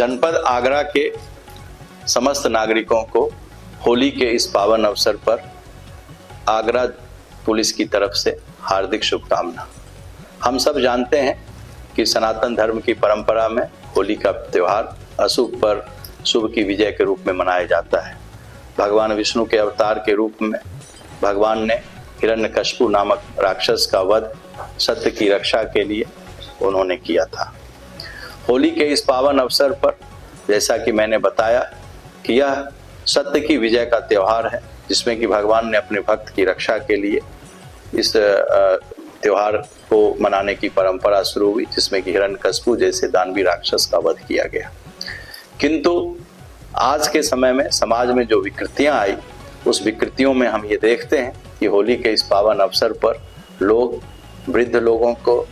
जनपद आगरा के समस्त नागरिकों को होली के इस पावन अवसर पर आगरा पुलिस की तरफ से हार्दिक शुभकामना। हम सब जानते हैं कि सनातन धर्म की परंपरा में होली का त्यौहार अशुभ पर शुभ की विजय के रूप में मनाया जाता है। भगवान विष्णु के अवतार के रूप में भगवान ने हिरण्यकशिपु नामक राक्षस का वध सत्य की रक्षा के लिए उन्होंने किया था। होली के इस पावन अवसर पर जैसा कि मैंने बताया कि यह सत्य की विजय का त्यौहार है, जिसमें कि भगवान ने अपने भक्त की रक्षा के लिए इस त्यौहार को मनाने की परंपरा शुरू हुई, जिसमें कि हिरण्यकशिपु जैसे दानवी राक्षस का वध किया गया। किंतु आज के समय में समाज में जो विकृतियां आई, उस विकृतियों में हम ये देखते हैं कि होली के इस पावन अवसर पर लोग वृद्ध लोगों को,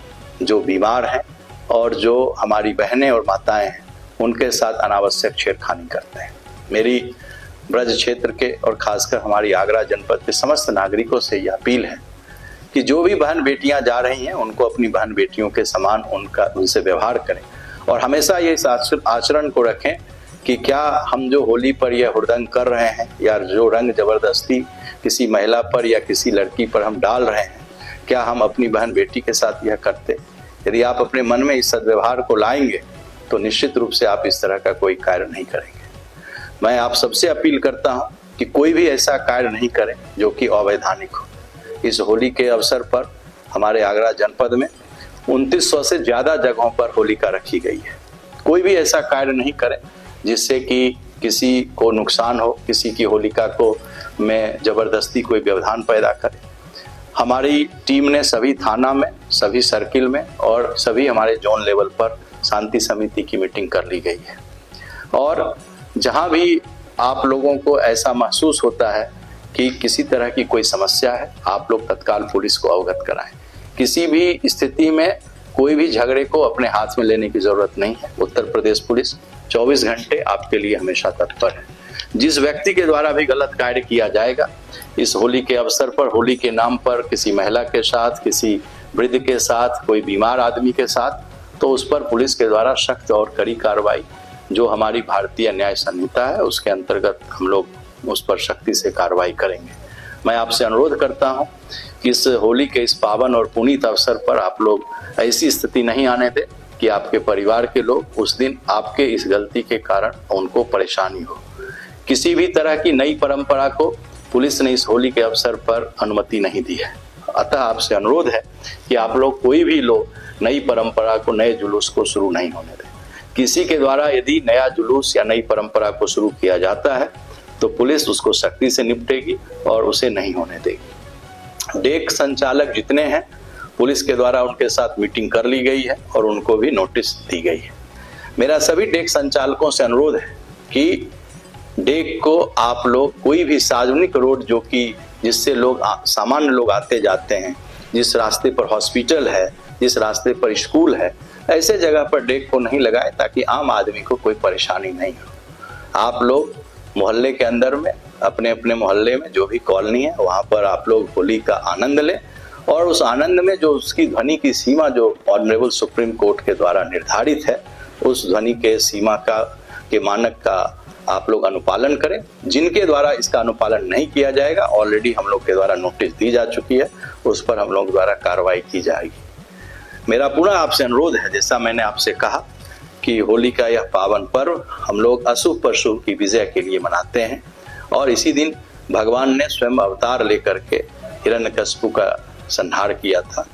जो बीमार हैं और जो हमारी बहनें और माताएं हैं, उनके साथ अनावश्यक छेड़खानी करते हैं। मेरी ब्रज क्षेत्र के और खासकर हमारी आगरा जनपद के समस्त नागरिकों से यह अपील है कि जो भी बहन बेटियां जा रही हैं, उनको अपनी बहन बेटियों के समान उनसे व्यवहार करें और हमेशा ये इस आचरण को रखें कि क्या हम जो होली पर यह हुड़दंग कर रहे हैं या जो रंग जबरदस्ती किसी महिला पर या किसी लड़की पर हम डाल रहे हैं, क्या हम अपनी बहन बेटी के साथ यह करते? यदि आप अपने मन में इस सद्व्यवहार को लाएंगे तो निश्चित रूप से आप इस तरह का कोई कार्य नहीं करेंगे। मैं आप सबसे अपील करता हूं कि कोई भी ऐसा कार्य नहीं करें जो कि अवैधानिक हो। इस होली के अवसर पर हमारे आगरा जनपद में 2900 से ज्यादा जगहों पर होलिका रखी गई है। कोई भी ऐसा कार्य नहीं करें जिससे कि किसी को नुकसान हो, किसी की होलिका को में जबरदस्ती कोई व्यवधान पैदा करे। हमारी टीम ने सभी थाना में, सभी सर्किल में और सभी हमारे जोन लेवल पर शांति समिति की मीटिंग कर ली गई है। और जहां भी आप लोगों को ऐसा महसूस होता है कि किसी तरह की कोई समस्या है, आप लोग तत्काल पुलिस को अवगत कराएं। किसी भी स्थिति में कोई भी झगड़े को अपने हाथ में लेने की जरूरत नहीं है। उत्तर प्रदेश पुलिस 24 घंटे आपके लिए हमेशा तत्पर है। जिस व्यक्ति के द्वारा भी गलत कार्य किया जाएगा इस होली के अवसर पर, होली के नाम पर किसी महिला के साथ, किसी वृद्ध के साथ, कोई बीमार आदमी के साथ, तो उस पर पुलिस के द्वारा सख्त और कड़ी कार्रवाई, जो हमारी भारतीय न्याय संहिता है उसके अंतर्गत हम लोग उस पर सख्ती से कार्रवाई करेंगे। मैं आपसे अनुरोध करता हूं कि इस होली के इस पावन और पुनीत अवसर पर आप लोग ऐसी स्थिति नहीं आने दें कि आपके परिवार के लोग उस दिन आपके इस गलती के कारण उनको परेशानी हो। किसी भी तरह की नई परंपरा को पुलिस ने इस होली के अवसर पर अनुमति नहीं दी है। अतः आपसे अनुरोध है कि आप लोग कोई भी लोग नई परंपरा को, नए जुलूस को शुरू नहीं होने दें। किसी के द्वारा यदि नया जुलूस या नई परंपरा को शुरू किया जाता है तो पुलिस उसको सख्ती से निपटेगी और उसे नहीं होने देगी। डेक संचालक जितने हैं, पुलिस के द्वारा उनके साथ मीटिंग कर ली गई है और उनको भी नोटिस दी गई है। मेरा सभी डेक संचालकों से अनुरोध है कि डेक को आप लोग कोई भी सार्वजनिक रोड जो कि जिससे लोग सामान्य लोग आते जाते हैं, जिस रास्ते पर हॉस्पिटल है, जिस रास्ते पर स्कूल है, ऐसे जगह पर डेक को नहीं लगाए ताकि आम आदमी को कोई परेशानी नहीं हो। आप लोग मोहल्ले के अंदर में, अपने अपने मोहल्ले में जो भी कॉलोनी है वहाँ पर आप लोग होली का आनंद लें और उस आनंद में जो उसकी ध्वनि की सीमा जो ऑनरेबल सुप्रीम कोर्ट के द्वारा निर्धारित है, उस ध्वनि के सीमा के मानक का आप लोग अनुपालन करें। जिनके द्वारा इसका अनुपालन नहीं किया जाएगा, ऑलरेडी हम लोग के द्वारा नोटिस दी जा चुकी है, उस पर हम लोग द्वारा कार्रवाई की जाएगी। मेरा पुनः आपसे अनुरोध है, जैसा मैंने आपसे कहा कि होली का यह पावन पर्व हम लोग अशुभ पर शुभ की विजय के लिए मनाते हैं और इसी दिन भगवान ने स्वयं अवतार लेकर के हिरण्यकशिपु का संहार किया था।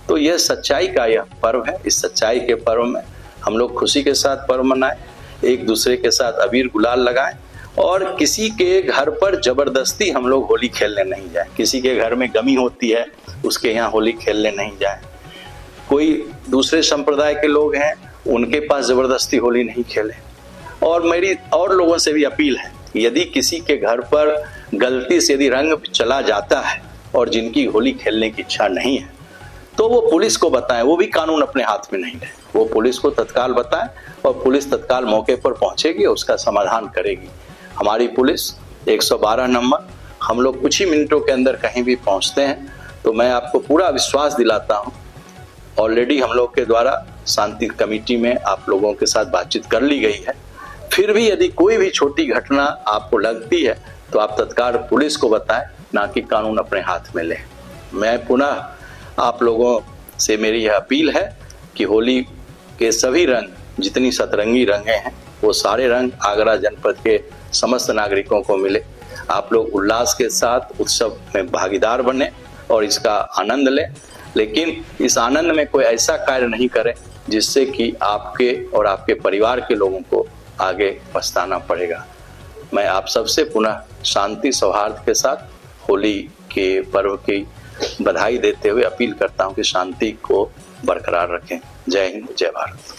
तो यह सच्चाई का यह पर्व है। इस सच्चाई के पर्व में हम लोग खुशी के साथ पर्व मनाएं, एक दूसरे के साथ अबीर गुलाल लगाएं और किसी के घर पर जबरदस्ती हम लोग होली खेलने नहीं जाएं। किसी के घर में गमी होती है, उसके यहाँ होली खेलने नहीं जाएं। कोई दूसरे संप्रदाय के लोग हैं, उनके पास जबरदस्ती होली नहीं खेलें। और मेरी और लोगों से भी अपील है, यदि किसी के घर पर गलती से यदि रंग चला जाता है और जिनकी होली खेलने की इच्छा नहीं है, तो वो पुलिस को बताएं। वो भी कानून अपने हाथ में नहीं है, वो पुलिस को तत्काल बताएं और पुलिस तत्काल मौके पर पहुंचेगी और उसका समाधान करेगी। हमारी पुलिस 112 नंबर, हम लोग कुछ ही मिनटों के अंदर कहीं भी पहुंचते हैं। तो मैं आपको पूरा विश्वास दिलाता हूं, ऑलरेडी हम लोग के द्वारा शांति कमेटी में आप लोगों के साथ बातचीत कर ली गई है फिर भी यदि कोई भी छोटी घटना आपको लगती है तो आप तत्काल पुलिस को बताएं, ना कि कानून अपने हाथ में लें। मैं पुनः आप लोगों से मेरी यह अपील है कि होली के सभी रंग, जितनी सतरंगी रंगे हैं, वो सारे रंग आगरा जनपद के समस्त नागरिकों को मिले। आप लोग उल्लास के साथ उत्सव में भागीदार बने और इसका आनंद लें, लेकिन इस आनंद में कोई ऐसा कार्य नहीं करें जिससे कि आपके और आपके परिवार के लोगों को आगे पछताना पड़ेगा। मैं आप सबसे पुनः शांति सौहार्द के साथ होली के पर्व की बधाई देते हुए अपील करता हूं कि शांति को बरकरार रखें। जय हिंद, जय भारत।